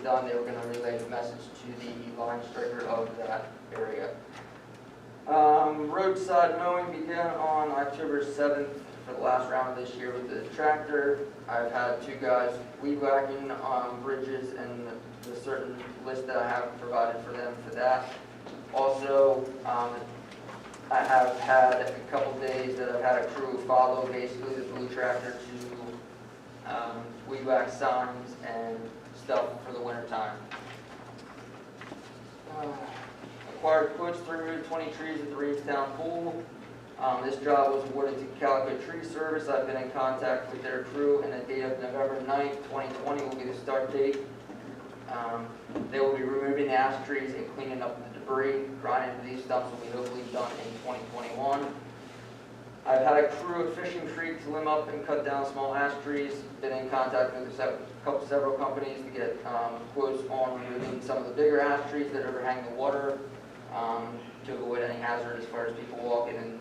done, they were going to relay the message to the line striker of that area. Roadside mowing began on October 7th for the last round of this year with the tractor. I've had 2 guys weed whacking on bridges and the certain list that I have provided for them for that. Also, I have had a couple days that I've had a crew follow basically the blue tractor to weed whack signs and stuff for the winter time. Acquired quotes to remove 20 trees at the Reedstown Pool. This job was awarded to Cocalico Tree Service. I've been in contact with their crew, and the date of November 9th, 2020 will be the start date. They will be removing the ash trees and cleaning up the debris. Grinding of these stumps will be hopefully done in 2021. I've had a crew at Fishing Creek to limb up and cut down small ash trees. Been in contact with several companies to get quotes on removing some of the bigger ash trees that overhang the water to avoid any hazard as far as people walking and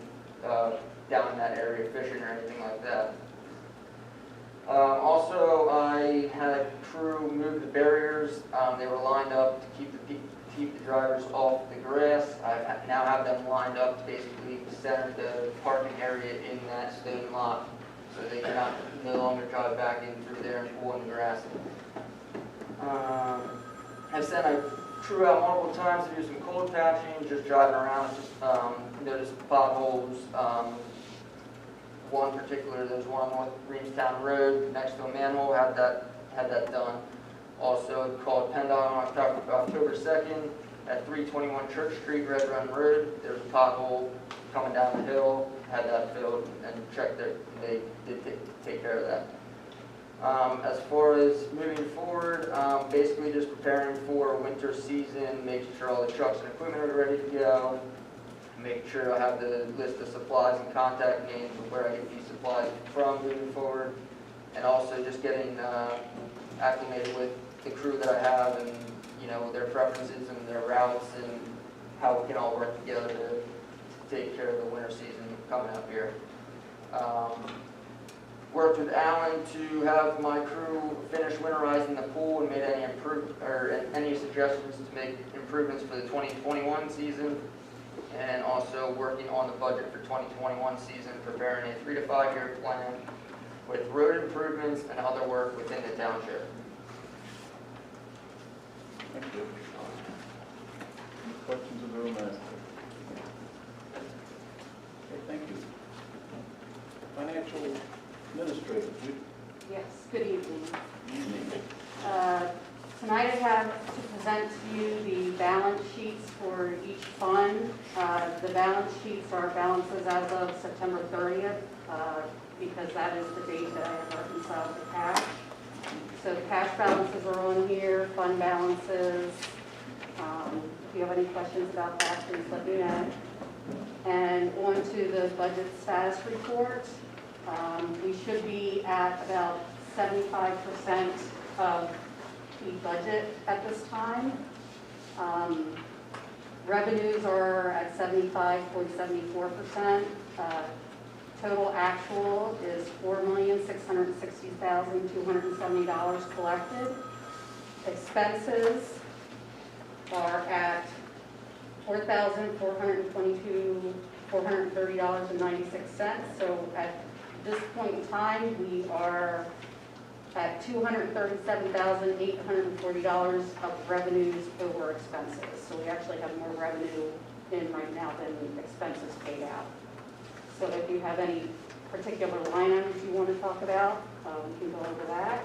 down in that area fishing or anything like that. Also, I had a crew move the barriers. They were lined up to keep the drivers off the grass. I now have them lined up to basically center the parking area in that stone lot, so they cannot no longer drive back in through there and pull in the grass. I've sent a crew out multiple times to do some cold patching, just driving around, just noticed potholes. One particular, there's one on North Reedstown Road next to a manhole, had that done. Also called PennDOT on October 2nd at 321 Church Street, Red Run Road. There's a pothole coming down the hill, had that filled and checked it. They did take care of that. As far as moving forward, basically just preparing for winter season, making sure all the trucks and equipment are ready to go, making sure I have the list of supplies and contact names of where I get these supplies from moving forward, and also just getting acclimated with the crew that I have and their preferences and their routes and how we can all work together to take care of the winter season coming up here. Worked with Alan to have my crew finish winterizing the pool and made any suggestions to make improvements for the 2021 season, and also working on the budget for 2021 season, preparing a 3 to 5 year plan with road improvements and other work within the township. Thank you. Any questions of the room master? Okay, thank you. Financial administrator, Judy. Yes, good evening. Tonight I have to present to you the balance sheets for each fund. The balance sheets are balances as of September 30th, because that is the date that I have reconciled the cash. So the cash balances are on here, fund balances. If you have any questions about that, please let me know. And on to the budget status report. We should be at about 75% of the budget at this time. Revenues are at 75.74%. Total actual is $4,660,270 collected. Expenses are at $4,430.96. So at this point in time, we are at $237,840 of revenues over expenses. So we actually have more revenue in right now than expenses paid out. So if you have any particular line items you want to talk about, we can go over that.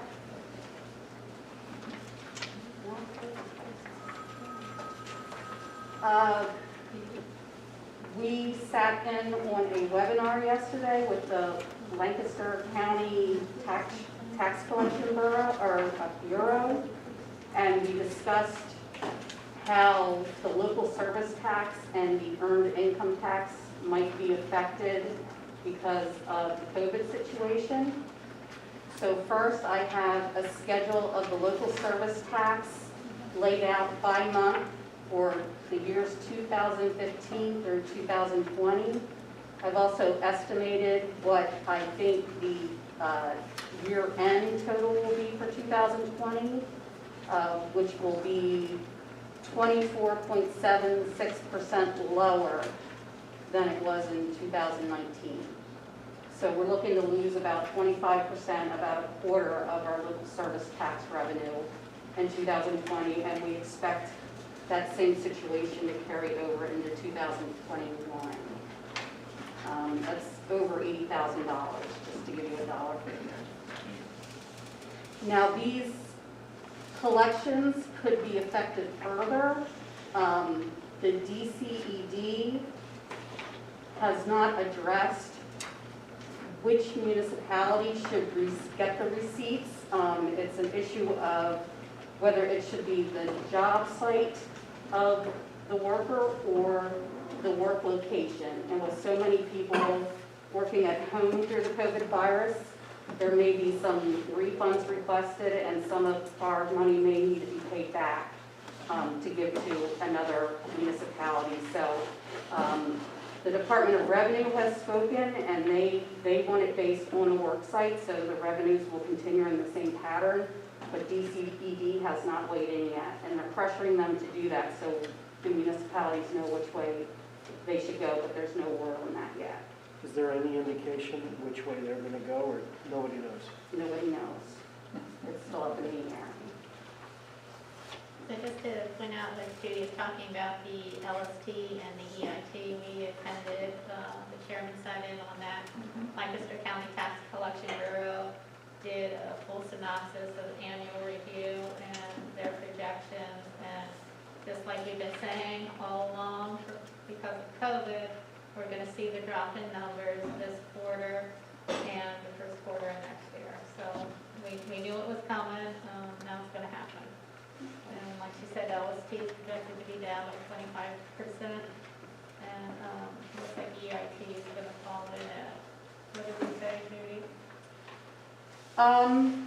We sat in on a webinar yesterday with the Lancaster County Tax Collection Bureau, and we discussed how the local service tax and the earned income tax might be affected because of the COVID situation. So first, I have a schedule of the local service tax laid out by month for the years 2015 through 2020. I've also estimated what I think the year-end total will be for 2020. which will be 24.76% lower than it was in 2019. So we're looking to lose about 25%, about a quarter of our local service tax revenue in 2020, and we expect that same situation to carry over into 2021. That's over $80,000, just to give you a dollar figure. Now, these collections could be affected further. The DCED has not addressed which municipality should get the receipts. It's an issue of whether it should be the job site of the worker or the work location. And with so many people working at home through the COVID virus, there may be some refunds requested, and some of our money may need to be paid back to give to another municipality. So the Department of Revenue has spoken, and they want it based on a work site, so the revenues will continue in the same pattern, but DCED has not weighed in yet, and they're pressuring them to do that so the municipalities know which way they should go, but there's no word on that yet. Is there any indication which way they're going to go, or nobody knows? Nobody knows. It's still up in the air. So just to point out, when Judy is talking about the LST and the EIT, we attended, the chairman sat in on that. Lancaster County Tax Collection Bureau did a full synopsis of the annual review and their projections. And just like we've been saying all along, because of COVID, we're going to see the drop in numbers this quarter and the first quarter of next year. So we knew it was coming, now it's going to happen. And like she said, LST is projected to be down like 25%, and looks like EIT is going to fall in at, what did we say, Judy?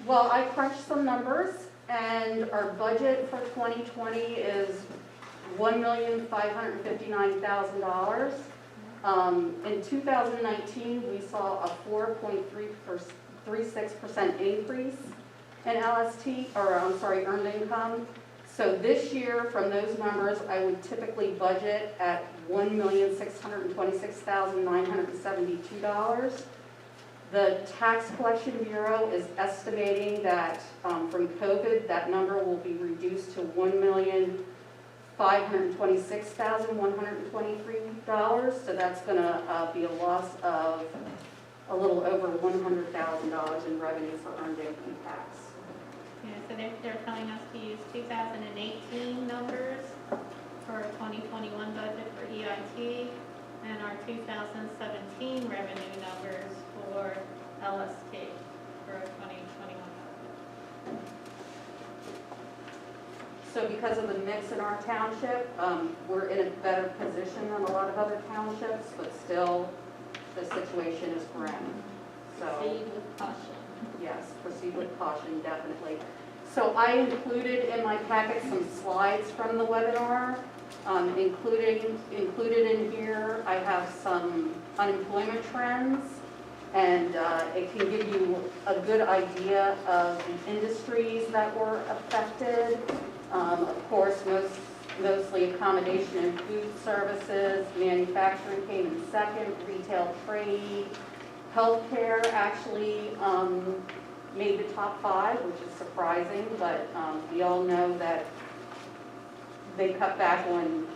Well, I crunched some numbers, and our budget for 2020 is $1,559,000. In 2019, we saw a 4.36% increase in earned income. So this year, from those numbers, I would typically budget at $1,626,972. The Tax Collection Bureau is estimating that from COVID, that number will be reduced to $1,526,123. So that's going to be a loss of a little over $100,000 in revenue for earned income tax. Yeah, so they're telling us to use 2018 numbers for our 2021 budget for EIT, and our 2017 revenue numbers for LST for our 2021 budget. So because of the mix in our township, we're in a better position than a lot of other townships, but still, the situation is grim. So, Proceed with caution. yes, proceed with caution, definitely. So I included in my packet some slides from the webinar. Included in here, I have some unemployment trends, and it can give you a good idea of the industries that were affected. Of course, mostly accommodation and food services, manufacturing came in second, retail trade, healthcare actually made the top 5, which is surprising, but we all know that they cut back on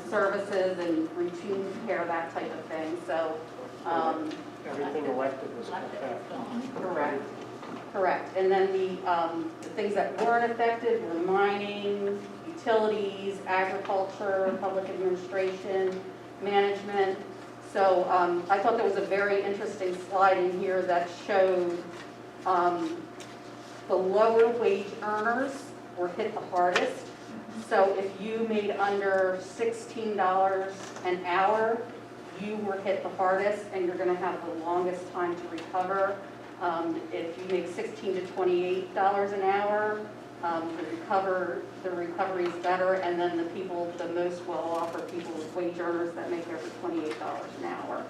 services and routine care, that type of thing. So Everything elected was cut Elected back. is gone. correct. And then the things that weren't affected were mining, utilities, agriculture, public administration, management. So I thought there was a very interesting slide in here that showed the lower wage earners were hit the hardest. So if you made under $16 an hour, you were hit the hardest, and you're going to have the longest time to recover. If you make $16 to $28 an hour, the recovery is better, and then the most well-off are people with wage earners that make over $28 an hour.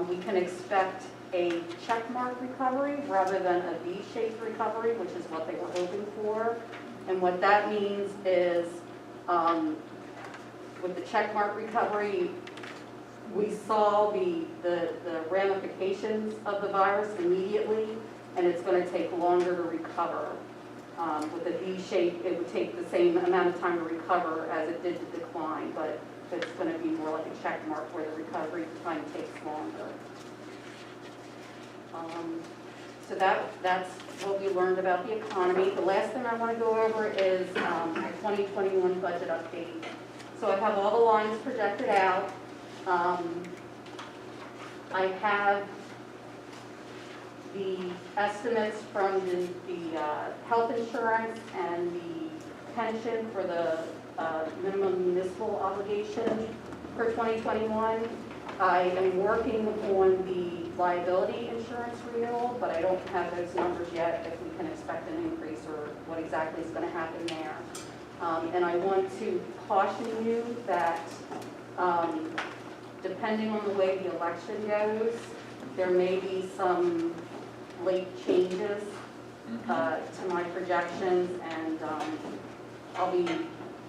We can expect a check mark recovery rather than a V-shaped recovery, which is what they were hoping for. And what that means is, with the check mark recovery, we saw the ramifications of the virus immediately, and it's going to take longer to recover. With a V shape, it would take the same amount of time to recover as it did to decline, but it's going to be more like a check mark where the recovery time takes longer. So that's what we learned about the economy. The last thing I want to go over is the 2021 budget update. So I have all the lines projected out. I have the estimates from the health insurance and the pension for the minimum municipal obligation for 2021. I am working on the liability insurance renewal, but I don't have those numbers yet, if we can expect an increase or what exactly is going to happen there. And I want to caution you that depending on the way the election goes, there may be some late changes to my projections, and I'll be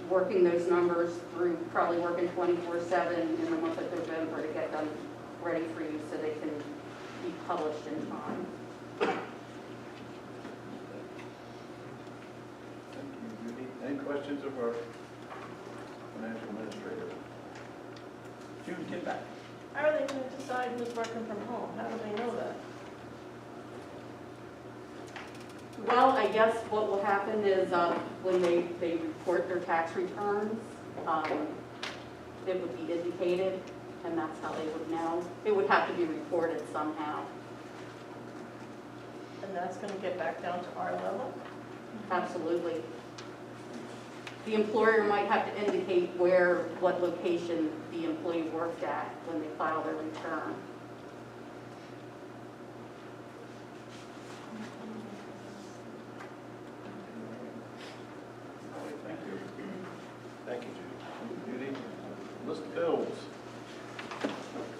working those numbers through, probably working 24/7 in the month of November to get them ready for you so they can be published in time. Thank you, Judy. Any questions of our financial administrator? Judy, get back. How are they going to decide who's working from home? How do they know that? Well, I guess what will happen is when they report their tax returns, it would be indicated, and that's how they would know. It would have to be reported somehow. And that's going to get back down to our level? Absolutely. The employer might have to indicate what location the employee worked at when they file their return. Thank you. Thank you, Judy. Judy, list of bills.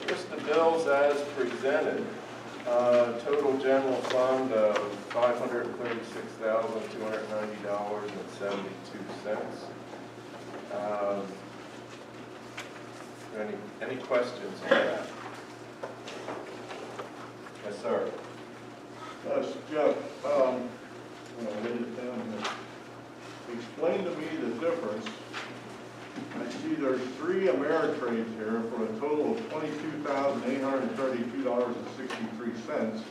List of bills as presented. Total general fund of $536,290.72. Any questions on that? Yes, sir. Yes, Jeff, I'll write it down here. Explain to me the difference. I see there's 3 Ameritrades here for a total of $22,832.63.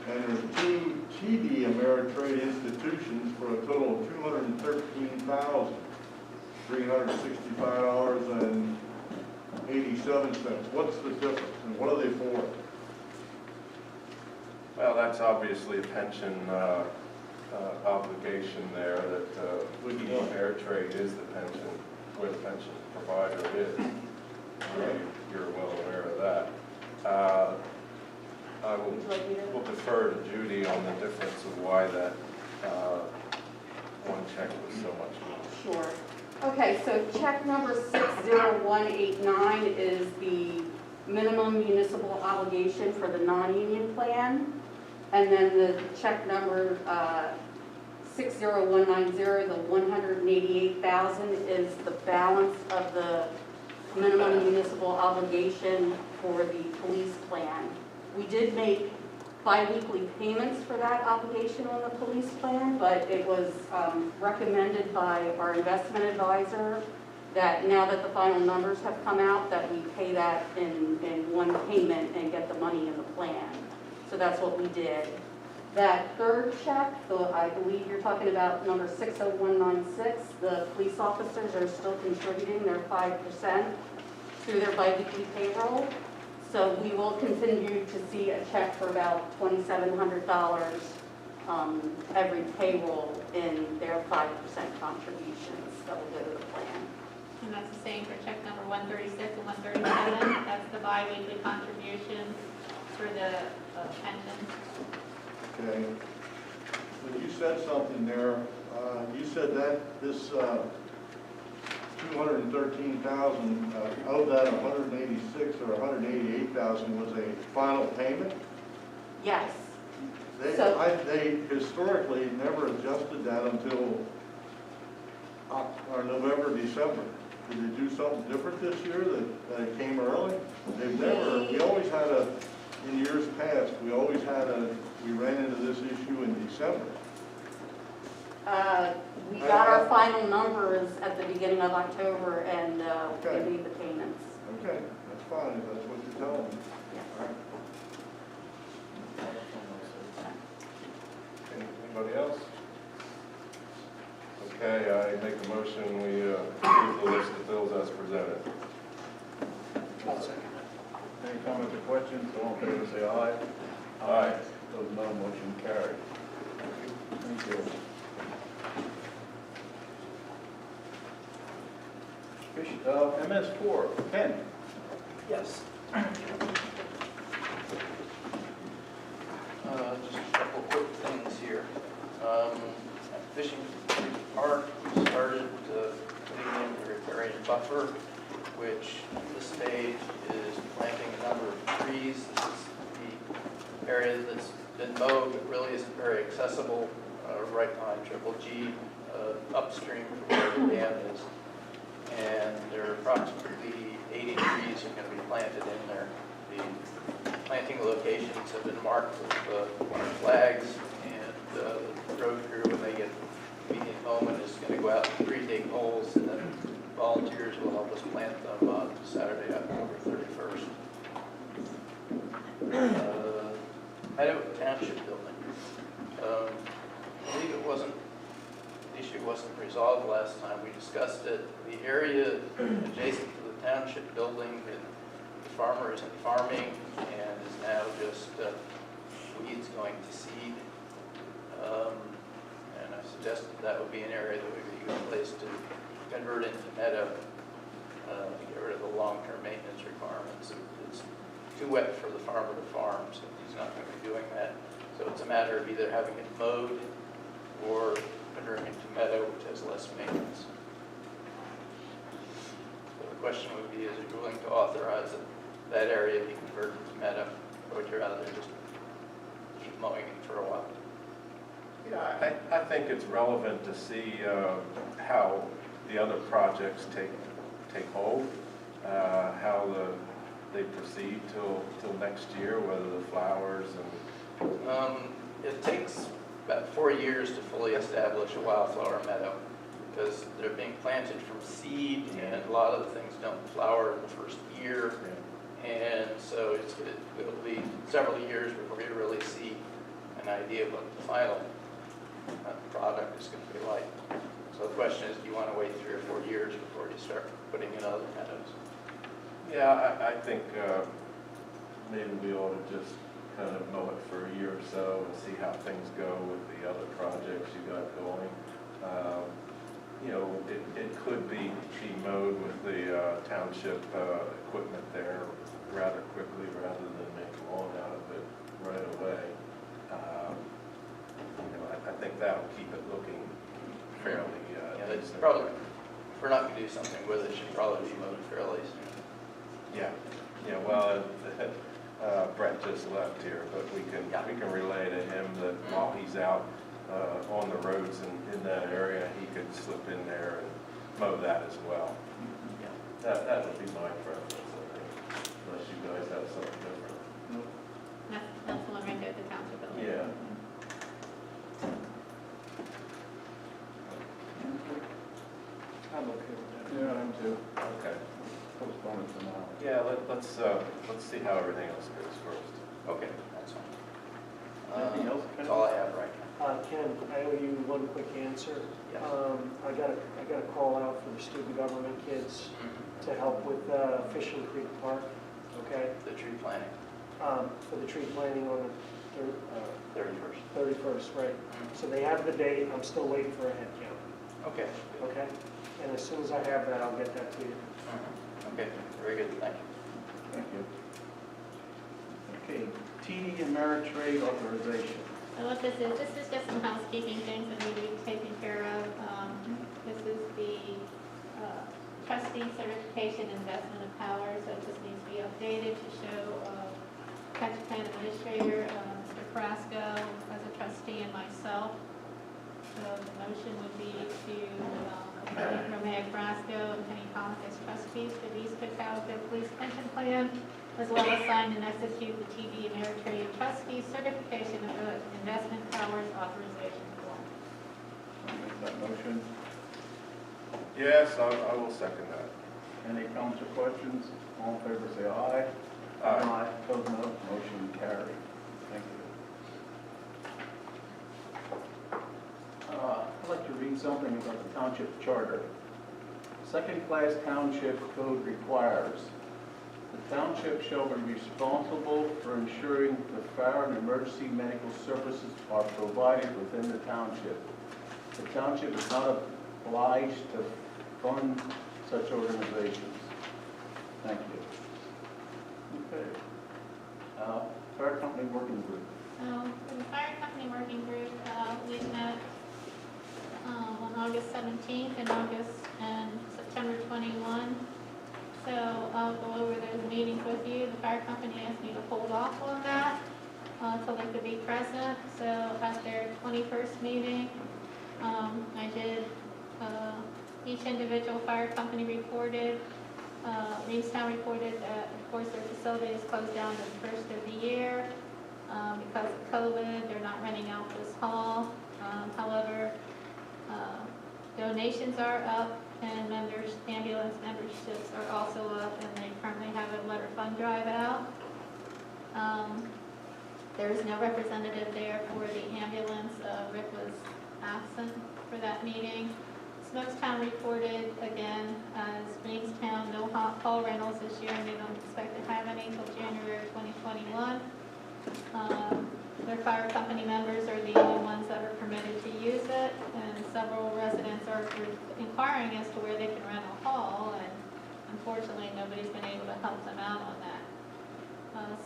And there's 2 TD Ameritrade institutions for a total of $213,365.87. What's the difference and what are they for? Well, that's obviously a pension obligation there that TD Ameritrade is the pension, where the pension provider is. You're well aware of that. I will defer to Judy on the difference of why that one check was so much more. Sure. Okay, so check number 60189 is the minimum municipal obligation for the non-union plan. And then the check number 60190, the $188,000 is the balance of the minimum municipal obligation for the police plan. We did make bi-weekly payments for that obligation on the police plan, but it was recommended by our investment advisor that now that the final numbers have come out, that we pay that in one payment and get the money in the plan. So that's what we did. That third check, so I believe you're talking about number 60196, the police officers are still contributing their 5% through their bi-weekly payroll. So we will continue to see a check for about $2,700 every payroll in their 5% contributions that will go to the plan. And that's the same for check number 136 and 137. That's the bi-weekly contributions for the pension. Okay. When you said something there, you said that this 213,000, of that 186 or 188,000 was a final payment? Yes. They historically never adjusted that until or November, December. Did they do something different this year that it came early? They've never, we always had in years past, we ran into this issue in December. We got our final numbers at the beginning of October and Okay. we made the payments. Okay, that's fine, if that's what you're telling me. All right. Anybody else? Okay, I make a motion, we approve the list of bills as presented. Any comments or questions? All in favor, say aye. Aye. Those no, motion carried. Thank you. MS4, Ken. Yes. Just a couple quick things here. At Fishing Creek Park, we started putting in the riparian buffer, which at this stage is planting a number of trees. This is the area that's been mowed, but really isn't very accessible, right behind Triple G, upstream from where the dam is. And there are approximately 80 trees are going to be planted in there. The planting locations have been marked with flags, and the road crew, when they get immediate moment, is going to go out and dig holes, and then volunteers will help us plant them on Saturday, October 31st. Cocalico Township building. I believe the issue wasn't resolved last time we discussed it. The area adjacent to the township building, the farmer isn't farming and is now just weeds going to seed. And I suggested that would be an area that would be a good place to convert into meadow, get rid of the long-term maintenance requirements. It's too wet for the farmer to farm, so he's not going to be doing that. So it's a matter of either having it mowed or converting into meadow, which has less maintenance. So the question would be, is it willing to authorize that area be converted to meadow, or would you rather just keep mowing it for a while? Yeah, I think it's relevant to see how the other projects take hold, how they proceed till next year, whether the flowers and... It takes about 4 years to fully establish a wildflower meadow, because they're being planted from seed, and a lot of the things don't flower in the first year. And so it'll be several years before you really see an idea of what the final product is going to be like. So the question is, do you want to wait 3 or 4 years before you start putting in other meadows? Yeah, I think maybe we ought to just kind of mow it for a year or so and see how things go with the other projects you got going. You know, it could be mowed with the township equipment there rather quickly rather than make a lawn out of it right away. You know, I think that'll keep it looking fairly Yeah, it's decent. probably, if we're not going to do something with it, it should probably be mowed fairly soon. Yeah, well, Brett just left here, but we can relay to him that while he's out on the roads in that area, he could slip in there and mow that as well. Yeah. That would be my preference, I think, unless you guys have something different. That's the one right there at the township building. Yeah. I'm okay with that. Yeah, I'm too. Okay. Postpone it for now. Yeah, let's see how everything else goes first. Okay, that's fine. Anything else, Ken? That's all I have right now. Ken, I owe you one quick answer. Yes. I got a call out for the student government kids to help with Fishing Creek Park, okay? The tree planting, For the tree planting on the 31st. 31st, right? So they have the date, I'm still waiting for a head count, Okay. okay? And as soon as I have that, I'll get that to you. Okay, very good, thank you. Thank you. Okay, TD Ameritrade authorization. So what this is just some housekeeping things that need to be taken care of. This is the trustee certification investment of power, so it just needs to be updated to show pension plan administrator, Mr. Frasco, as motion would be to appoint Romeo Carrasco and Penny Thomas as trustees for the East Cocalico Police Pension Plan, as well as sign and execute the TD Ameritrade Trustee Certification of Investment Powers Authorization Form. I'll make that motion. Yes, I will second that. Any comments or questions? All in favor, say aye. Aye. Opposed, no. Motion carried. Thank you. I'd like to read something about the township charter. Second-class township code requires the township shall be responsible for ensuring the fire and emergency medical services are provided within the township. The township is not obliged to fund such organizations. Thank you. Okay. Fire company working group. For the fire company working group, we met on August 17th and September 21. So I'll go over those meetings with you. The fire company asked me to hold off on that until they could be present. So at their 21st meeting, I did, each individual fire company reported, Reevestown reported that, of course, their facility is closed down the first of the year because of COVID. They're not renting out this hall. However, donations are up, and ambulance memberships are also up, and they currently have a letter fund drive out. There is no representative there for the ambulance. Rick was absent for that meeting. Smokestown reported again as Reevestown, no hall rentals this year, and they don't expect to have any until January 2021. Their fire company members are the only ones that are permitted to use it, and several residents are inquiring as to where they can rent a hall, and unfortunately nobody's been able to help them out on that.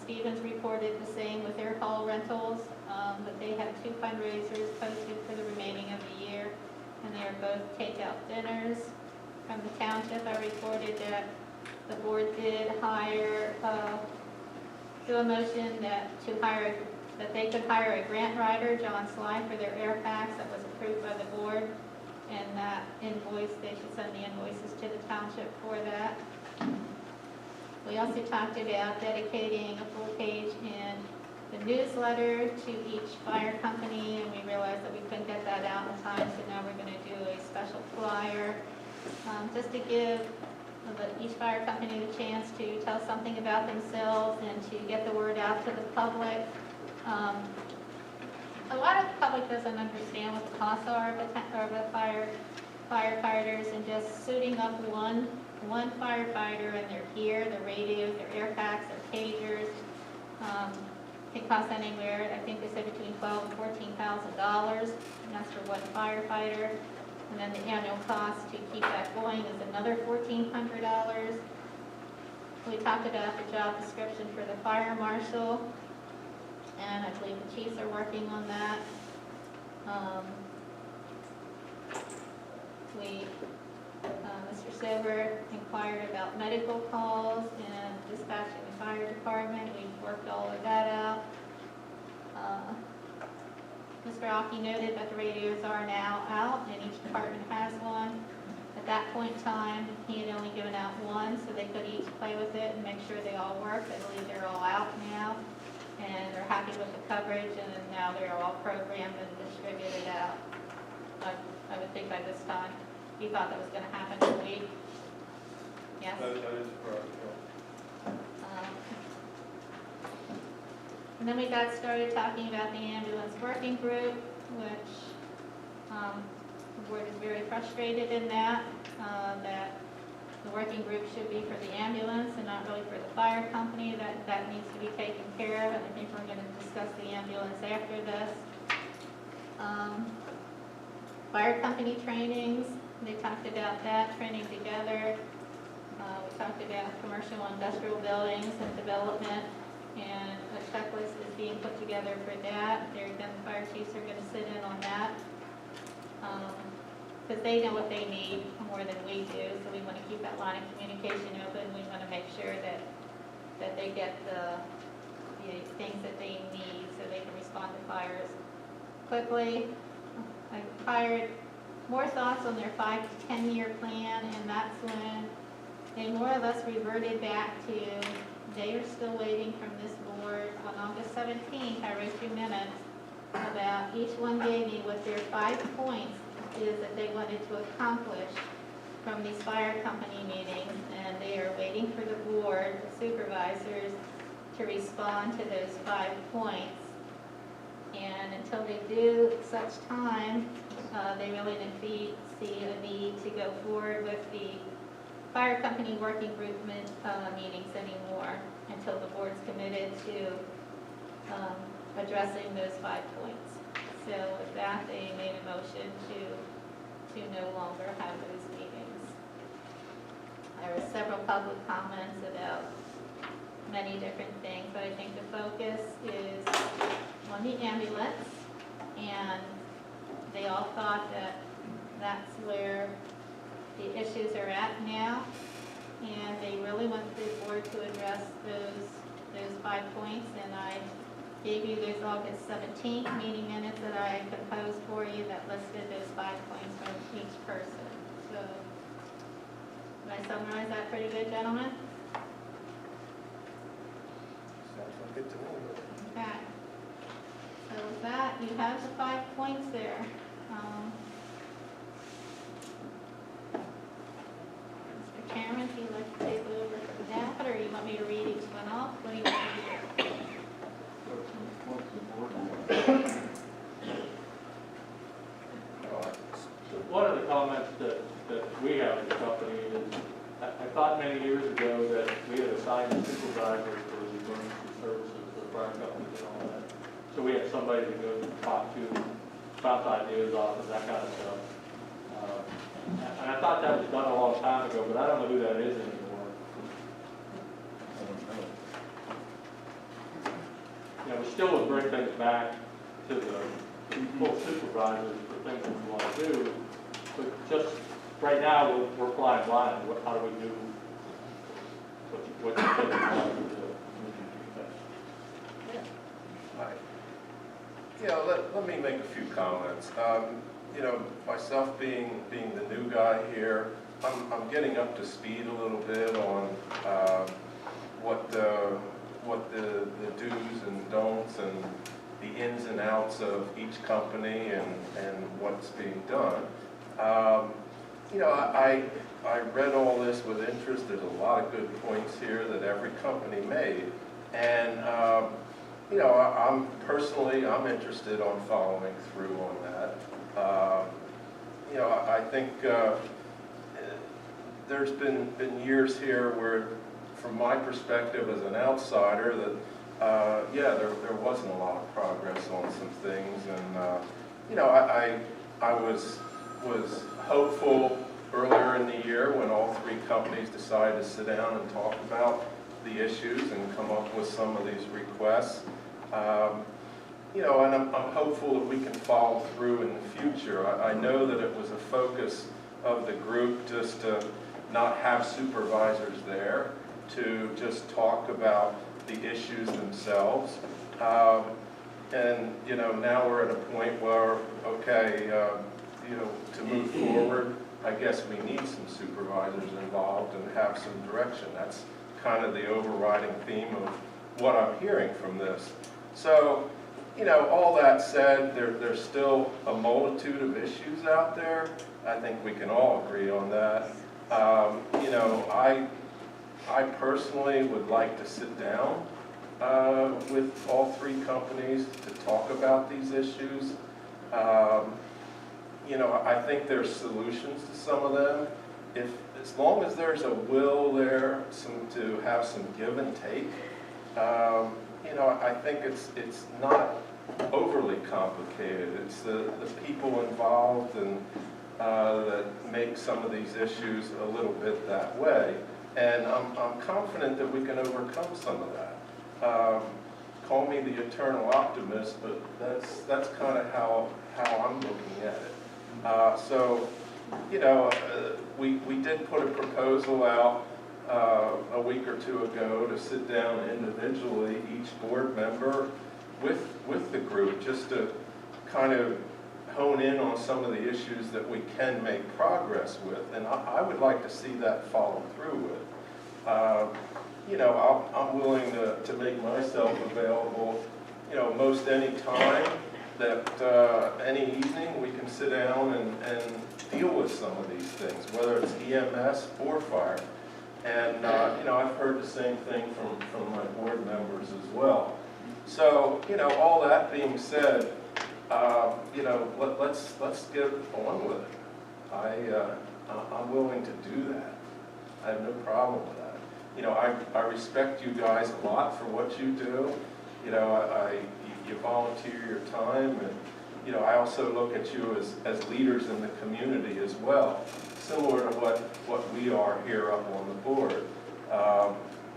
Stevens reported the same with their hall rentals, but they have 2 fundraisers posted for the remaining of the year, and they are both takeout dinners. From the township, I reported that the board did hire, do a motion that they could hire a grant writer, John Sly, for their air packs. That was approved by the board, and that invoice, they should send the invoices to the township for that. We also talked about dedicating a full page in the newsletter to each fire company, and we realized that we couldn't get that out in time, so now we're going to do a special flyer just to give each fire company the chance to tell something about themselves and to get the word out to the public. A lot of the public doesn't understand what the costs are of the firefighters, and just suiting up one firefighter and their gear, their radios, their air packs, their pagers, can cost anywhere, I think they said between $12,000 and $14,000, and that's for one firefighter. And then the annual cost to keep that going is another $1,400. We talked about the job description for the fire marshal, and I believe the chiefs are working on that. Mr. Sober inquired about medical calls and dispatching the fire department. We've worked all of that out. Mr. Aki noted that the radios are now out and each department has one. At that point in time, he had only given out one, so they could each play with it and make sure they all worked. I believe they're all out now, and they're happy with the coverage, and now they're all programmed and distributed out. I would think by this time, he thought that was going to happen in a week. Yes? That is correct, And then we got started talking about the ambulance working group, which the board is very frustrated in that the working group should be for the ambulance and not really for the fire company. That needs to be taken care of, and I think we're going to discuss the ambulance after this. Fire company trainings, they talked about that, training together. We talked about commercial and industrial buildings and development, and a checklist is being put together for that. The fire chiefs are going to sit in on that because they know what they need more than we do, so we want to keep that line of communication open. We want to make sure that they get the things that they need so they can respond to fires quickly. I hired more thoughts on their 5 to 10-year plan, and that's when they more or less reverted back to, they are still waiting from this board. On August 17th, I wrote 2 minutes about, each one gave me what their 5 points is that they wanted to accomplish from these fire company meetings, and they are waiting for the board of supervisors to respond to those 5 points. And until they do such time, they really didn't see a need to go forward with the fire company working group meetings anymore until the board's committed to addressing those 5 points. So with that, they made a motion to no longer have those meetings. There were several public comments about many different things, but I think the focus is on the ambulance, and they all thought that that's where the issues are at now, and they really want the board to address those 5 points, and I gave you those August 17th meeting minutes that I composed for you that listed those 5 points from each person. So, did I summarize that pretty good, gentlemen? Sounds like it to me. Okay. So with that, you have the 5 points there. Mr. Chairman, if you'd like to take over from that, or you want me to read each one off? What do you want me to do? One of the comments that we have in the company is, I thought many years ago that we had assigned a supervisor for the emergency services for the fire companies and all that. So we had somebody to go talk to, bounce ideas off and that kind of stuff. And I thought that was done a long time ago, but I don't know who that is anymore. You know, we still would bring things back to the full supervisors for things that we want to do, but just right now, we're flying blind. How do we do what you think we want to do? Let me make a few comments. You know, myself being the new guy here, I'm getting up to speed a little bit on what the do's and don'ts and the ins and outs of each company and what's being done. You know, I read all this with interest. There's a lot of good points here that every company made, and you know, I'm interested on following through on that. You know, I think there's been years here where, from my perspective as an outsider, that yeah, there wasn't a lot of progress on some things, and you know, I was hopeful earlier in the year when all 3 companies decided to sit down and talk about the issues and come up with some of these requests. You know, and I'm hopeful that we can follow through in the future. I know that it was a focus of the group just to not have supervisors there, to just talk about the issues themselves. And, you know, now we're at a point where, okay, you know, to move forward, I guess we need some supervisors involved and have some direction. That's kind of the overriding theme of what I'm hearing from this. So, you know, all that said, there's still a multitude of issues out there. I think we can all agree on that. You know, I personally would like to sit down with all 3 companies to talk about these issues. You know, I think there's solutions to some of them. As long as there's a will there to have some give and take, you know, I think it's not overly complicated. It's the people involved and that make some of these issues a little bit that way. And I'm confident that we can overcome some of that. Call me the eternal optimist, but that's kind of how I'm looking at it. So, you know, we did put a proposal out a week or 2 ago to sit down individually, each board member with the group, just to kind of hone in on some of the issues that we can make progress with, and I would like to see that followed through with. You know, I'm willing to make myself available, you know, most any time that any evening we can sit down and deal with some of these things, whether it's EMS or fire. And, you know, I've heard the same thing from my board members as well. So, you know, all that being said, you know, let's get on with it. I'm willing to do that. I have no problem with that. You know, I respect you guys a lot for what you do. You know, you volunteer your time, and, you know, I also look at you as leaders in the community as well, similar to what we are here up on the board.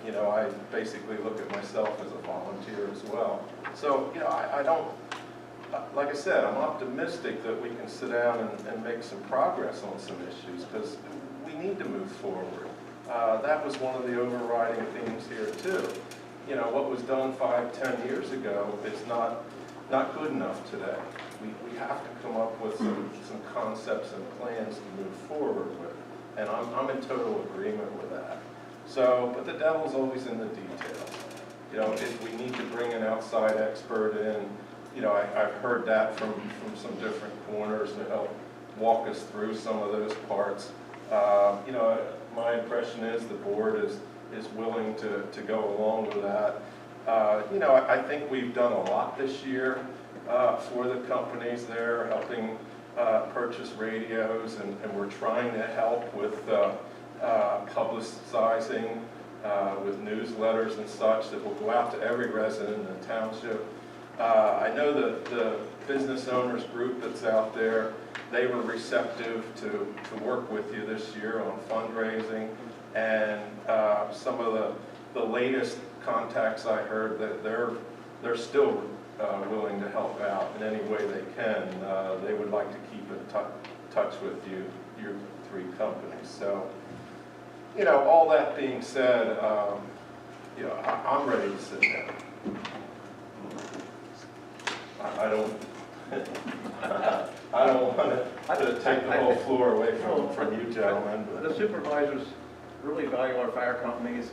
You know, I basically look at myself as a volunteer as well. So, you know, I don't, like I said, I'm optimistic that we can sit down and make some progress on some issues, because we need to move forward. That was one of the overriding themes here too. You know, what was done 5, 10 years ago is not good enough today. We have to come up with some concepts and plans to move forward with, and I'm in total agreement with that. So, but the devil's always in the details. You know, if we need to bring an outside expert in, you know, I've heard that from some different corners to help walk us through some of those parts. You know, my impression is the board is willing to go along with that. You know, I think we've done a lot this year for the companies there, helping purchase radios, and we're trying to help with publicizing with newsletters and such that will go out to every resident in the township. I know the business owners group that's out there, they were receptive to work with you this year on fundraising, and some of the latest contacts I heard that they're still willing to help out in any way they can. They would like to keep in touch with you, your 3 companies. So, you know, all that being said, you know, I'm ready to sit down. I don't want to take the whole floor away from you gentlemen. The supervisors really value our fire companies,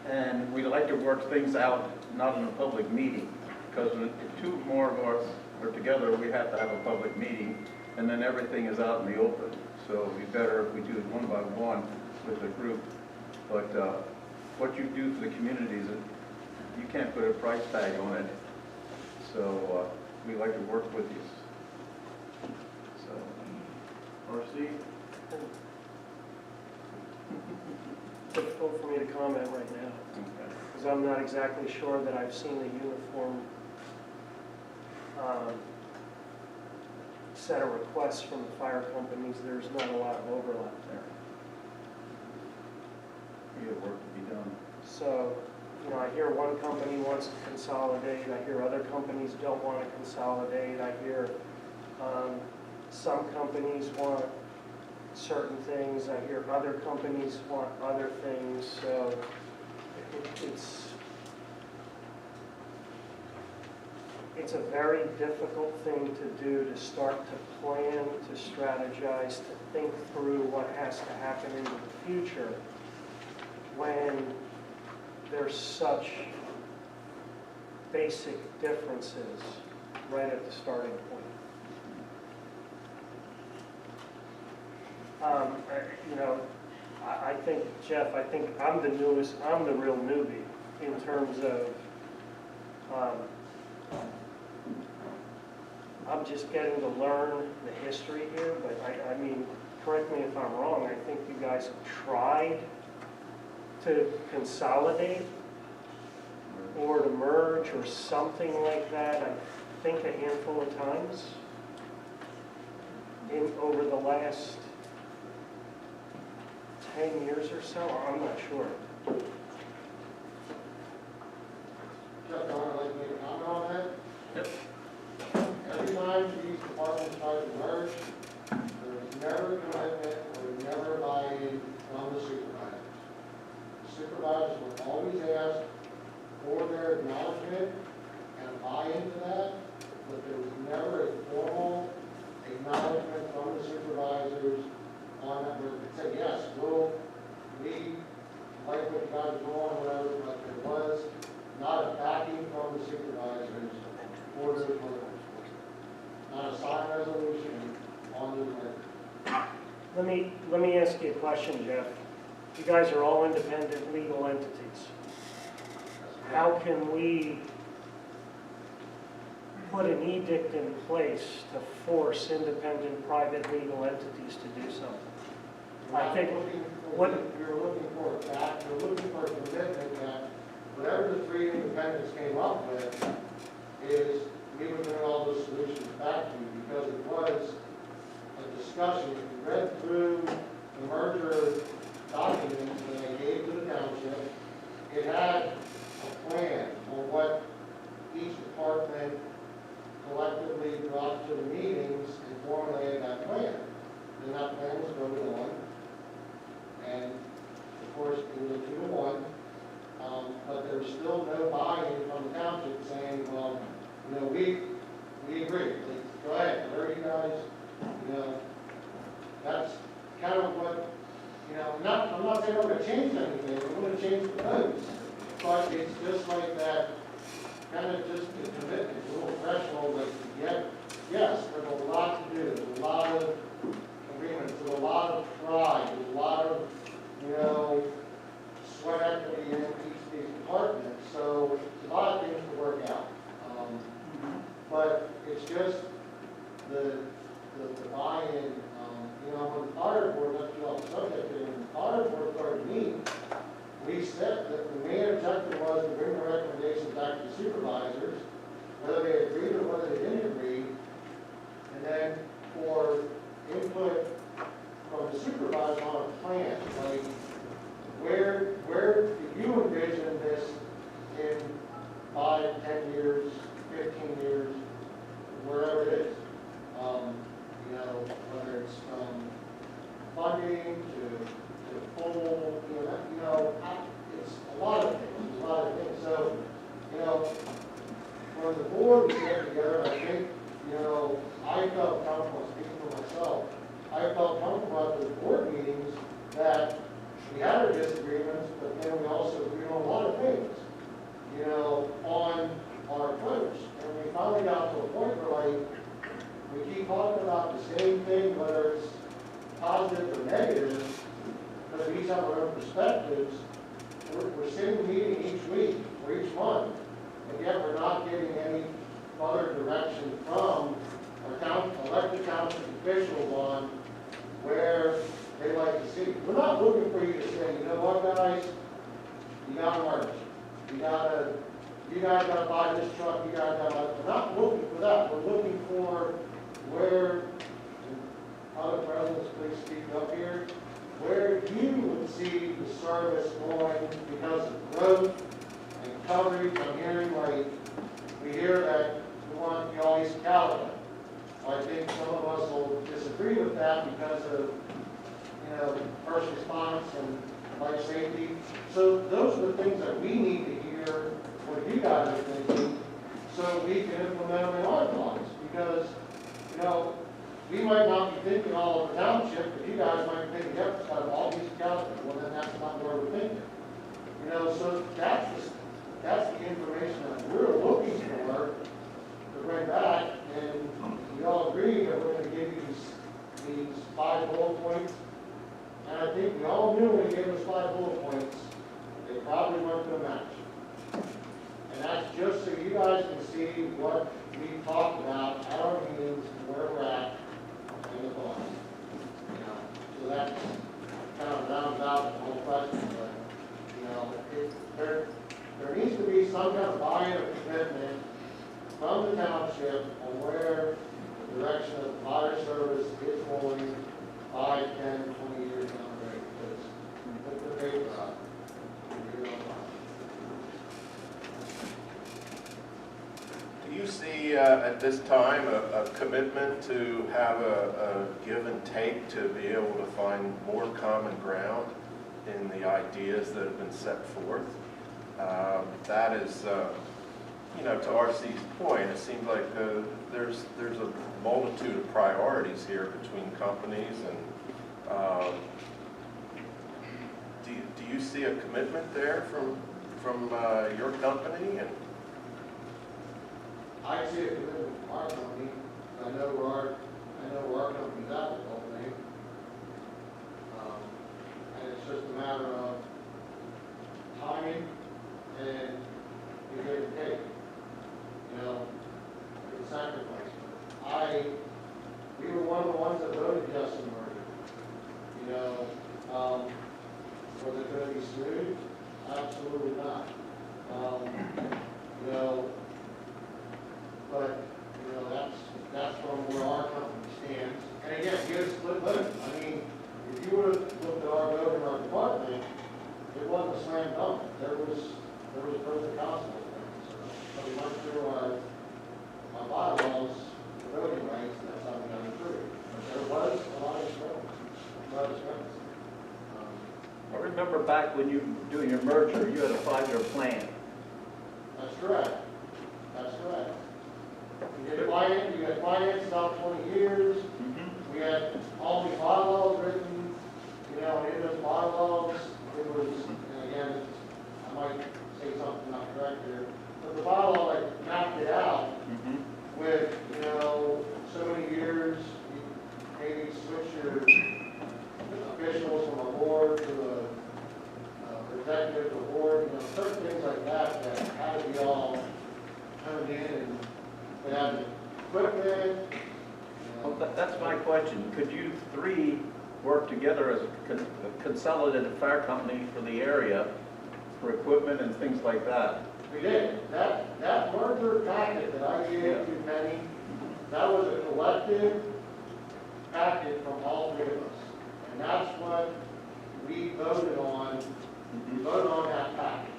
and we like to work things out, not in a public meeting, because if 2 more of us are together, we have to have a public meeting, and then everything is out in the open. So it'd be better if we do it one by one with the group. But what you do for the communities, you can't put a price tag on it. So we like to work with you. So, RC? Difficult for me to comment right now, because I'm not exactly sure that I've seen the uniform set of requests from the fire companies. There's not a lot of overlap there. We have work to be done. So, you know, I hear one company wants to consolidate, I hear other companies don't want to consolidate, I hear some companies want certain things, I hear other companies want other things, so it's a very difficult thing to do, to start to plan, to strategize, to think through what has to happen into the future when there's such basic differences right at the starting point. You know, I think, Jeff, I think I'm the real newbie in terms of, I'm just getting to learn the history here, but I mean, correct me if I'm wrong, I think you guys have tried to consolidate or to merge or something like that, I think a handful of times over the last 10 years or so, I'm not sure. Chuck, I would like to make a comment on that. Yep. Every time these departments try to merge, there was never a commitment or never buy-in from the supervisors. The supervisors were always asked for their acknowledgement and buy into that, but there was never a formal Let me ask you a question, Jeff. You guys are all independent legal entities. How can we put an edict in place to force independent private legal entities to do something? I think, what, You're looking for that, you're looking for a commitment that whatever the three independents came up with is, we would bring all those solutions back to you, because it was a discussion. If you read through the merger documents that I gave to the township, it had a plan on what each department collectively brought to the meetings and formulated that plan. And that plan was voted on. And of course, it was a 2-1. But there was still no buy-in from the township saying, well, you know, we agree. Like, go ahead, whatever you guys, you know, that's kind of what, you know, I'm not saying I'm going to change anything. I'm going to change the votes. But it's just like that, kind of just the commitment, a little threshold that you get. Yes, there's a lot to do. There's a lot of agreements. There's a lot of pride. There's a lot of, you know, sweat equity in each of these departments. So it's a lot of things to work out. But it's just the buy-in. You know, when the fire board, let's get off the subject here, when the fire board started meeting, we said that the main objective was to bring the recommendations back to the supervisors, whether they agreed or whether they didn't agree, and then for input from the supervisor on a plan. Like, where do you envision this in 5, 10 years, 15 years, wherever it is? You know, whether it's from funding to full, you know, it's a lot of things, So, you know, when the board was getting together, I think, you know, I felt comfortable speaking for myself. I felt comfortable at the board meetings that we had our disagreements, but then we also agreed on a lot of things, you know, on our approach. And we finally got to a point where, like, we keep talking about the same thing, whether it's positive or negative, because we each have our own perspectives. We're sitting meeting each week or each month, and yet we're not getting any further direction from our elected township officials on where they like to see. We're not looking for you to say, you know what, guys, you gotta merge. You guys gotta buy this truck, you guys gotta buy. We're not looking for that. We're looking for where, other presidents, please speak up here, where you would see the service going because of growth and coverage. I'm hearing, like, we hear that we want to be all East California. I think some of us will disagree with that because of, you know, first response and life safety. So those are the things that we need to hear what you guys are thinking, so we can implement them in our lives. Because, you know, we might not be thinking all of the township, but you guys might be thinking, yep, it's got all these California. Well, then that's not where we're thinking. You know, so that's the information that we're looking for to bring back, and we all agree that we're going to give you these 5 bullet points. And I think we all knew when we gave us 5 bullet points, they probably weren't going to match. And that's just so you guys can see what we talked about at our meetings and where we're at in the thoughts. You know, so that's kind of rounds out the whole question. But, you know, there needs to be some kind of buy-in or commitment from the township on where the direction of the fire service is going 5, 10, 20 years down the road. Because put the paper up. Do you see at this time a commitment to have a give and take to be able to find more common ground in the ideas that have been set forth? That is, you know, to RC's point, it seems like there's a multitude of priorities here between companies, and do you see a commitment there from your company? And I see a commitment from our company. I know where our company's at with the whole thing. outside its limits. I remember back when you were doing your merger, you had a 5-year plan. That's correct. That's correct. You had finance about 20 years. We had all the bylaws written, in those bylaws, it was, and again, I might say something not correct here, but the bylaw, like, mapped it out with, so many years, you maybe switch your officials from a board to a executive to a board, certain things like that that had to be all turned in, and they had the equipment. Well, that's my question. Could you three work together as a consolidated fire company for the area for equipment and things like that? We did. That merger packet that I gave to Penny, that was a collective packet from all three of us. And that's what we voted on. We voted on that packet.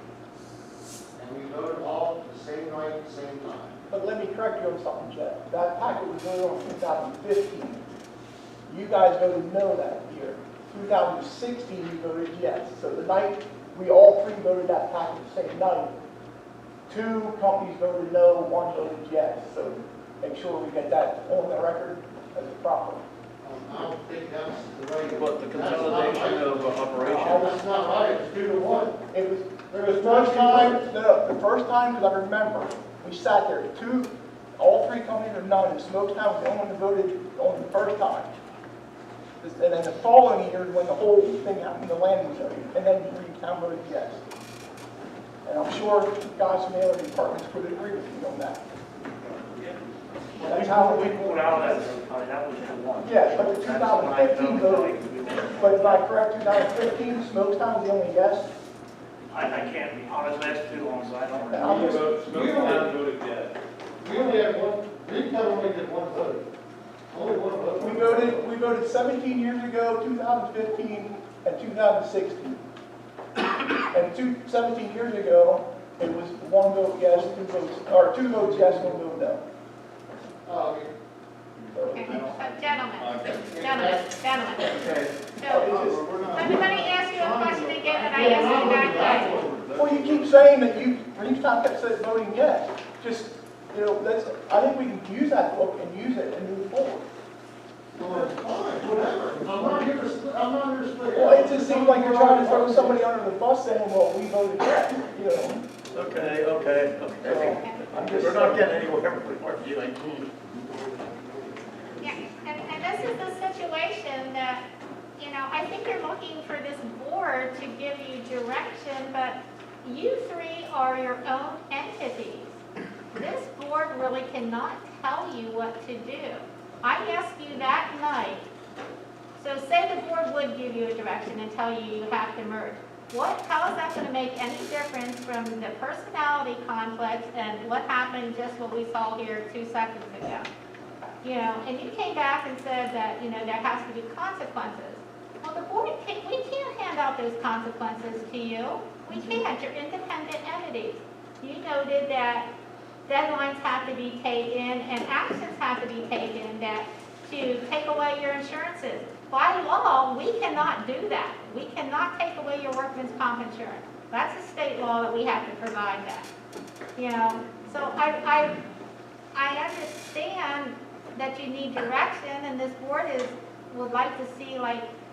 And we voted all the same night, the same time. But let me correct you on something, Jeff. That packet was voted on in 2015. You guys voted no that year. 2016, you voted yes. So the night we all three voted that packet the same night, 2 companies voted no, 1 voted yes. So make sure we get that on the record as proper. I don't think that's the way. But the consolidation of operations? No, that's not right. It's 2-1. It was the first time, the first time, because I remember, we sat there, all 3 companies are none, and Smoketown was the only one that voted on the first time. And then the following year, when the whole thing happened, the land was owned, and then Reedtown voted yes. And I'm sure guys from the other departments would agree with me on that. That's how We pulled out of that, that was the one. Yeah, but the 2015 vote, but if I correct, 2015, Smoketown was the only yes. I can't be honest, that's too long, so I don't remember. I'm just- Smoketown voted yes. We only had one, Reedtown only did 1 vote. Only 1 vote. We voted 17 years ago, 2015, and 2016. And 17 years ago, it was 1 vote yes, 2 votes, or 2 votes yes, 1 vote no. Okay, so gentlemen. Okay. So, everybody ask you a question again, and I ask you back. Well, you keep saying that Reedtown kept saying voting yes. Just, I think we can use that book and use it and move forward. Well, that's fine, whatever. I'm not here to split. Well, it just seems like you're trying to throw somebody under the bus saying, well, we voted yes, Okay. I'm just We're not getting anywhere with arguing. Yeah, and this is the situation that, I think you're looking for this board to give you direction, but you 3 are your own entities. This board really cannot tell you what to do. I asked you that night, so say the board would give you a direction and tell you you have to merge. How is that going to make any difference from the personality conflicts and what happened just what we saw here 2 seconds ago? And you came back and said that, there has to be consequences. Well, the board, we can't hand out those consequences to you. We can't. You're independent entities. You noted that deadlines have to be taken and actions have to be taken to take away your insurances. By law, we cannot do that. We cannot take away your workman's comp insurance. That's a state law that we have to provide that. So I understand that you need direction, and this board would like to see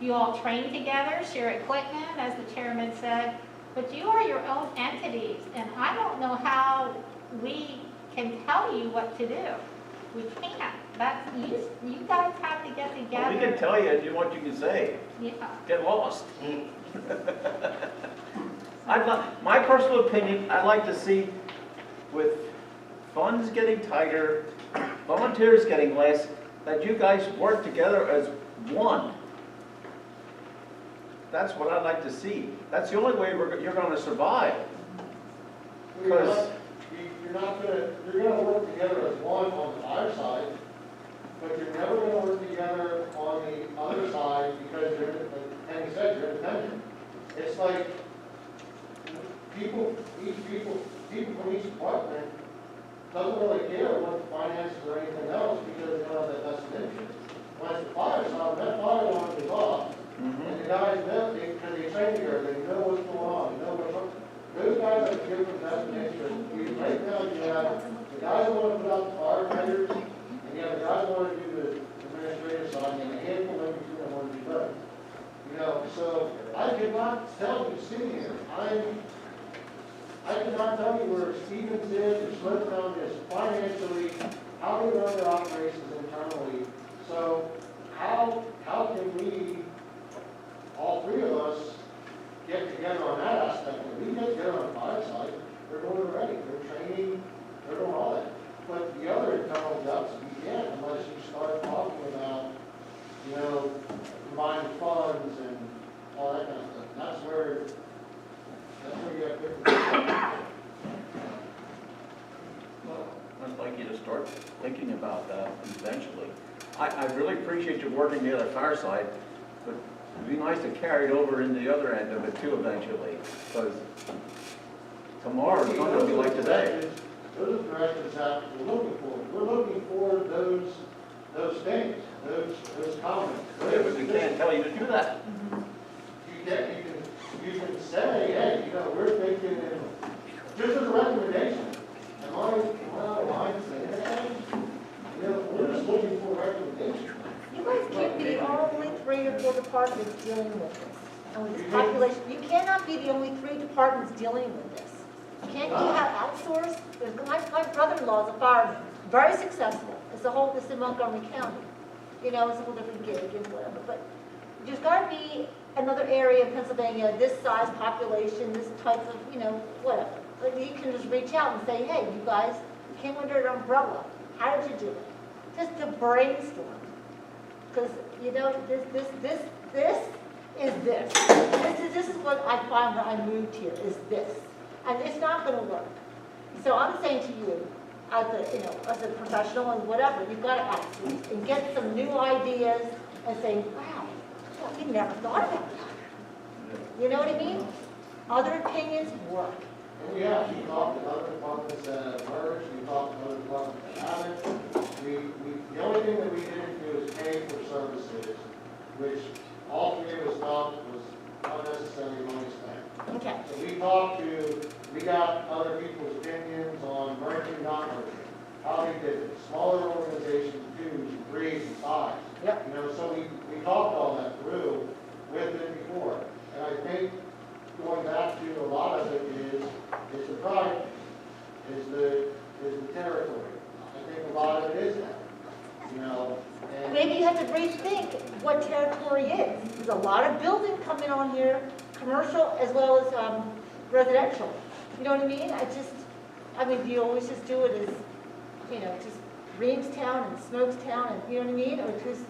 you all train together, share equipment, as the chairman said, but you are your own entities, and I don't know how we can tell you what to do. We can't. You guys have to get together. Well, we can tell you what you can say. Yeah. Get lost. My personal opinion, I'd like to see, with funds getting tighter, volunteers getting less, that you guys work together as one. That's what I'd like to see. That's the only way you're going to survive. Because You're gonna work together as one on the fire side, but you're never gonna work together on the other side because like Penny said, you're independent. It's like people from each department doesn't really care what the finances or anything else because they don't have that vested interest. When it's the fire side, that fire alarm is off, guys know, because they train here, they know what's going on, they know what's, those guys have different vested interests. Right now, you have the guys that want to put out the firefighters, and you have the guys that want to do the administrative side, and a handful in between that want to do both. You know, so I cannot tell you sitting here, I cannot tell you where Stevens is, or Smoketown is financially, how they run their operations internally. So how can we, all three of us, get together on that aspect? And we get together on the fire side, they're doing it already, they're training, they're doing all that. But the other internal ducts, we can't unless you start talking about, you know, combined funds and all that kind of stuff. That's where you have different. Well, I'd like you to start thinking about that eventually. I really appreciate you working the other fire side, but it'd be nice to carry it over in the other end of it too eventually, because tomorrow is not going to be like today. Those are the directions that we're looking for. We're looking for those things, those comments. Yeah, but we can't tell you to do that. You can say, hey, you know, we're thinking, just as a recommendation. Am I lying saying that? You know, we're just looking for recommendations. You guys can't be the only 3 or 4 departments dealing with this. And with this population, you cannot be the only 3 departments dealing with this. Can't you have outsourced? My brother-in-law is a fireman, very successful. It's in Montgomery County. You know, it's a whole different gig and whatever. But there's got to be another area in Pennsylvania, this size population, this type of, you know, whatever. Like you can just reach out and say, hey, you guys came under an umbrella. How did you do it? Just to brainstorm. Because, you know, this is this. This is what I find when I moved here, is this. And it's not going to work. So I'm saying to you, as a professional and whatever, you've got to outsource and get some new ideas and say, wow, we never thought about that. You know what I mean? Other opinions work. And we talked to other departments that have merged, we talked to other departments that haven't. The only thing that we didn't do is pay for services, which all three of us felt was unnecessary money spent. Okay. So we got other people's opinions on merging, not merging, how they did it, smaller organizations, 2s, 3s, and 5s. Yep. You know, so we talked all that through with it before. And I think going back to a lot of it is the product, is the territory. I think a lot of it is that, you know. And Maybe you have to rethink what territory is. There's a lot of building coming on here, commercial as well as residential. You know what I mean? Do you always just do it as, you know, just Reamstown and Smokestown and, you know what I mean? Or just,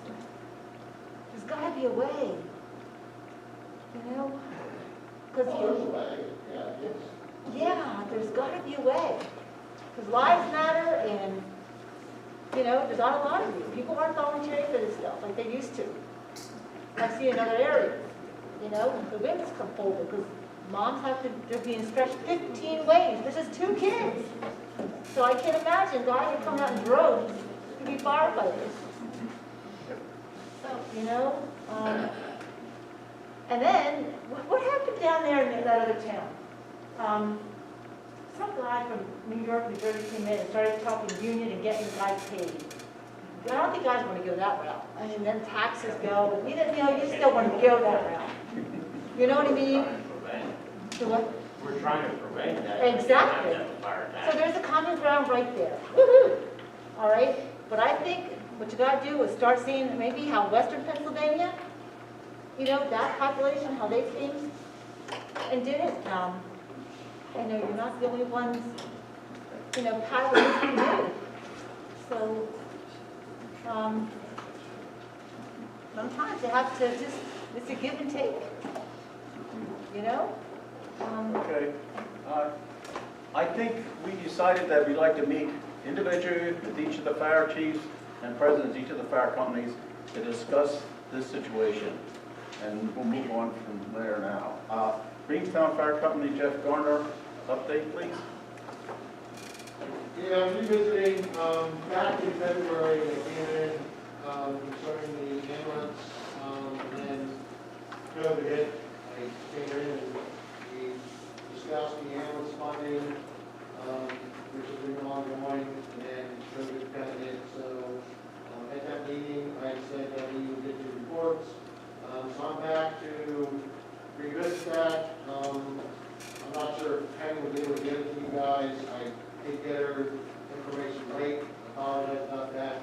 there's got to be a way, you know? Because there's a way, yeah, there's got to be a way. Because lives matter and, you know, there's not a lot of you. People aren't volunteering for this stuff like they used to. I see in other areas, you know, the women's come forward because moms they're being stretched 15 ways. This is 2 kids. So I can't imagine guys are coming out in droves to be firefighters. So, you know, and then, what happened down there in that other town? Some guy from New York, New Jersey came in and started talking union and getting guys paid. I don't think guys want to go that route. I mean, then taxes go, but you still want to go that route. You know what I mean? So what? We're trying to prevent that. Exactly. So there's a common ground right there. Woohoo! All right? But I think what you got to do is start seeing maybe how Western Pennsylvania, you know, that population, how they came and did it. I know you're not the only ones, you know, paddling this canoe. So, sometimes you have to just, it's a give and take, you know? Okay. I think we decided that we'd like to meet individually with each of the fire chiefs and presidents of each of the fire companies to discuss this situation. And we'll move on from there now. Reamstown Fire Company, Jeff Garner, update please. Yeah, I'm revisiting, back in February, they came in concerning the ambulance, and COVID hit, I came in and we discussed the ambulance funding, which has been ongoing, and COVID kind of hit. So at that meeting, I said that we would get your reports. So I'm back to revisit that. I'm not sure if Penny will be able to get it to you guys. I did get her information late. I apologize about that.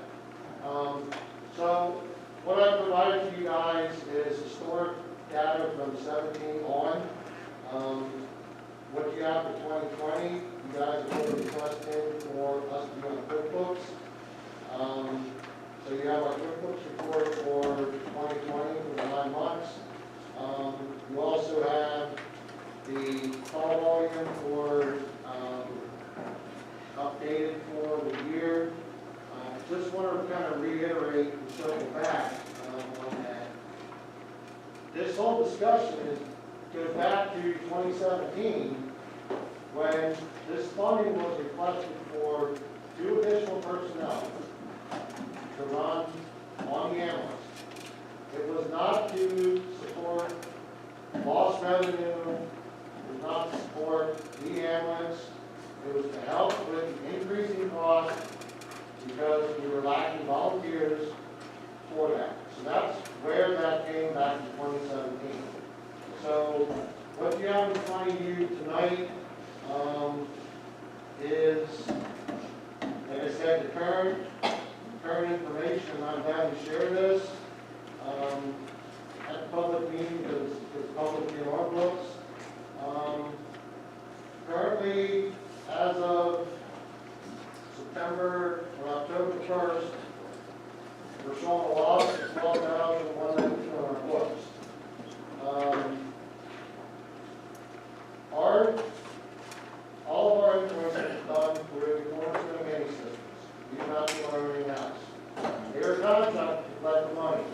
So what I provided to you guys is historic data from 17 on. What you have for 2020, you guys are going to request in for us to be on QuickBooks. So you have our QuickBooks report for 2020 for the 9 months. You also have the call volume for updated for the year. Just want to kind of reiterate and circle back on that. This whole discussion goes back to 2017 when this funding was requested for 2 additional personnel to run on the ambulance. It was not to support lost revenue, it was not to support the ambulance, it was to help with increasing costs because we were lacking volunteers for that. So that's where that came back in 2017. So what you have in front of you tonight is, like I said, the current information, and I'm glad to share this at the public meeting because it's public in our books. Currently, as of September or October 1st, we're showing a loss of $12,192 on our books. All of our information is done through the cornerstone banking systems. We do not do anything else. They're contracted to collect the money.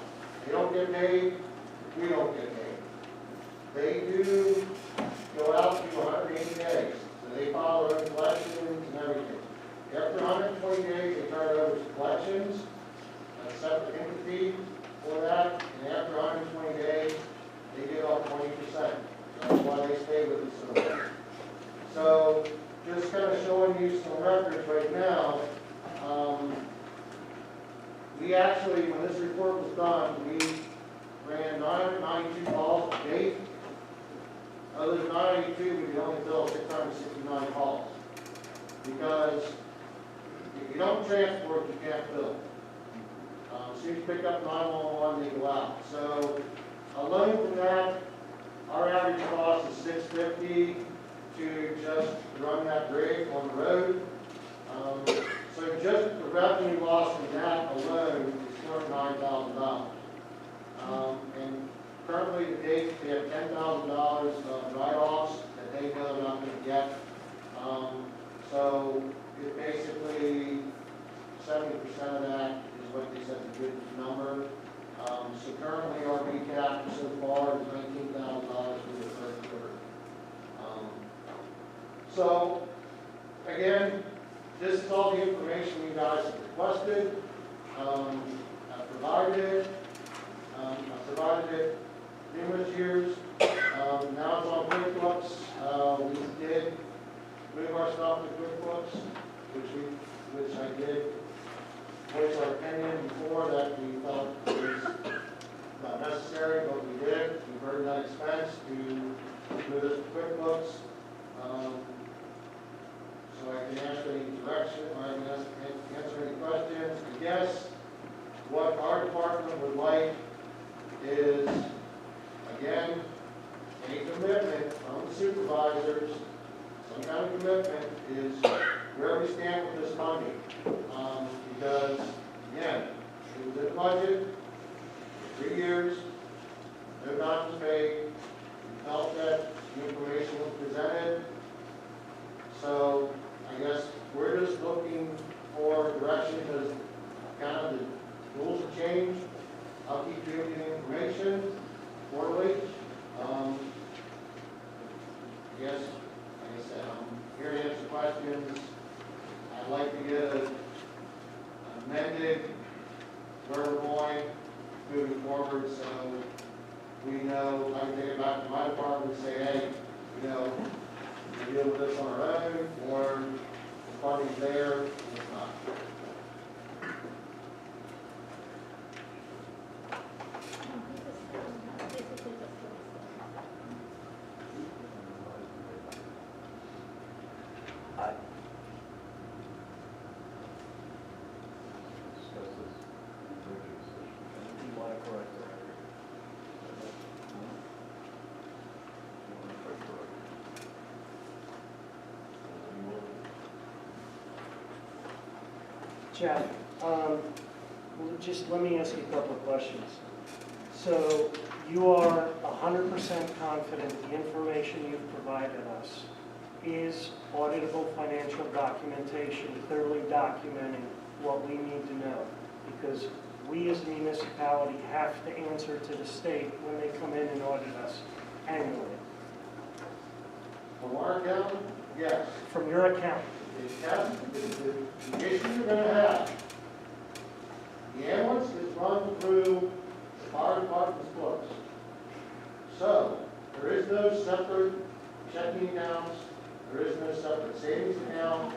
They don't get paid, we don't get paid. They do go out to 180 days, so they file their own collections and everything. After 120 days, they turn it over to collections, a separate entity for that, and after 120 days, they give up 20%. That's why they stay with us so long. So, just kind of showing you some records right now. We actually, when this report was done, we ran 992 calls a day. Other than 992, we could only bill 669 calls. Because if you don't transport, you can't bill. As soon as you pick up 911, they go out. So, alone from that, our average cost is $650 to just run that rig on the road. So just the revenue loss from that alone is $49,000. And currently to date, they have $10,000 of write-offs that they know they're not going to get. So it basically 70% of that is what they said is a good number. So currently our recap so far is $19,000 for the first quarter. So again, this is all the information you guys have requested. I've provided it numerous years. Now it's on QuickBooks. We did move our stuff to QuickBooks, which I did voice our opinion before that we felt was not necessary, but we did. We incurred that expense to move this to QuickBooks. So I can answer any direction, or I can answer any questions. I guess what our department would like is, again, a commitment from the supervisors, some kind of commitment is where we stand with this funding. Because, again, it was in the budget for 3 years, no time was paid, we felt that the information was presented. So I guess we're just looking for direction because kind of the rules have changed. I'll keep giving you information quarterly. I guess, like I said, I'm here to answer questions. I'd like to get an amended where we're going moving forward so we know know, I can take it back to my department and say, hey, you know, we deal with this on our own, or the funding's there, it's not. You want to correct the record? Jeff, just let me ask you a couple of questions. So you are 100% confident the information you've provided us is auditable financial documentation, clearly documenting what we need to know? Because we as a municipality have to answer to the state when they come in and audit us annually. From our account, yes. From your account, The issue you're gonna have, the ambulance is run through the fire department's books. So, there is no separate checking accounts, there is no separate savings account.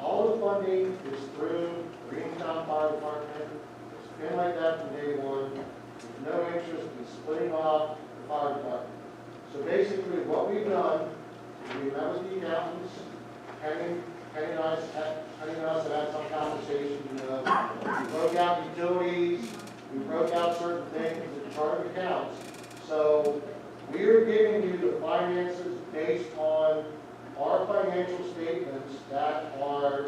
All the funding is through the Greentown Fire Department. It's been like that from day one. There's no interest in splitting off the fire department. So basically, what we've done, we met with the accountants, Penny and us have had some conversation, we broke out utilities, we broke out certain things in the chart of accounts. So we are giving you the finances based on our financial statements that are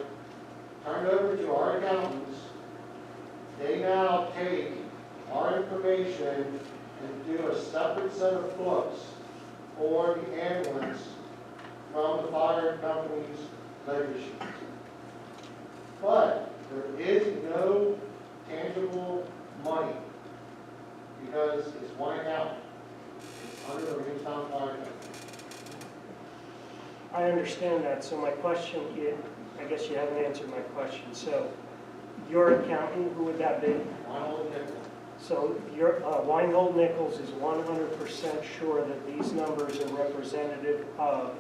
turned over to our accountants. They now take our information and do a separate set of books for the ambulance from the fire company's ledger sheets. But there is no tangible money because it's one account. It's under the Greentown Fire Company. I understand that, so my question, I guess you haven't answered my question. So your accountant, who would that be? Ronald Nickel. So your Weinhold Nichols is 100% sure that these numbers are representative of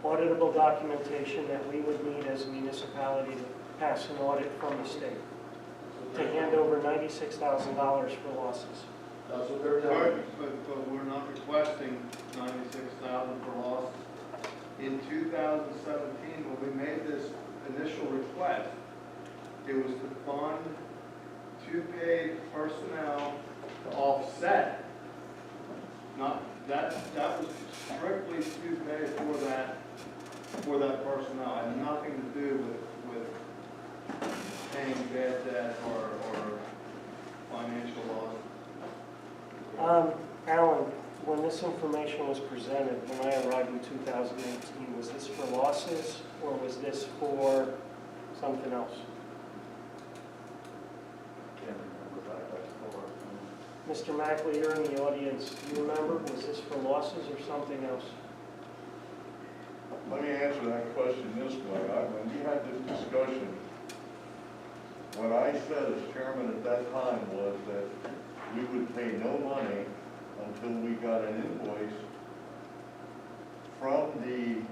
auditable documentation that we would need as a municipality to pass an audit from the state, to hand over $96,000 for losses. That's what they're telling me. But we're not requesting 96,000 for losses. In 2017, when we made this initial request, it was to fund two paid personnel to offset. Not that was strictly to pay for that personnel. It had nothing to do with paying bad debt or financial loss. Alan, when this information was presented, when I arrived in 2018, was this for losses or was this for something else? Mr. Mackley, you're in the audience. Do you remember? Was this for losses or something else? Let me answer that question this way. When we had this discussion, what I said as chairman at that time was that we would pay no money until we got an invoice from the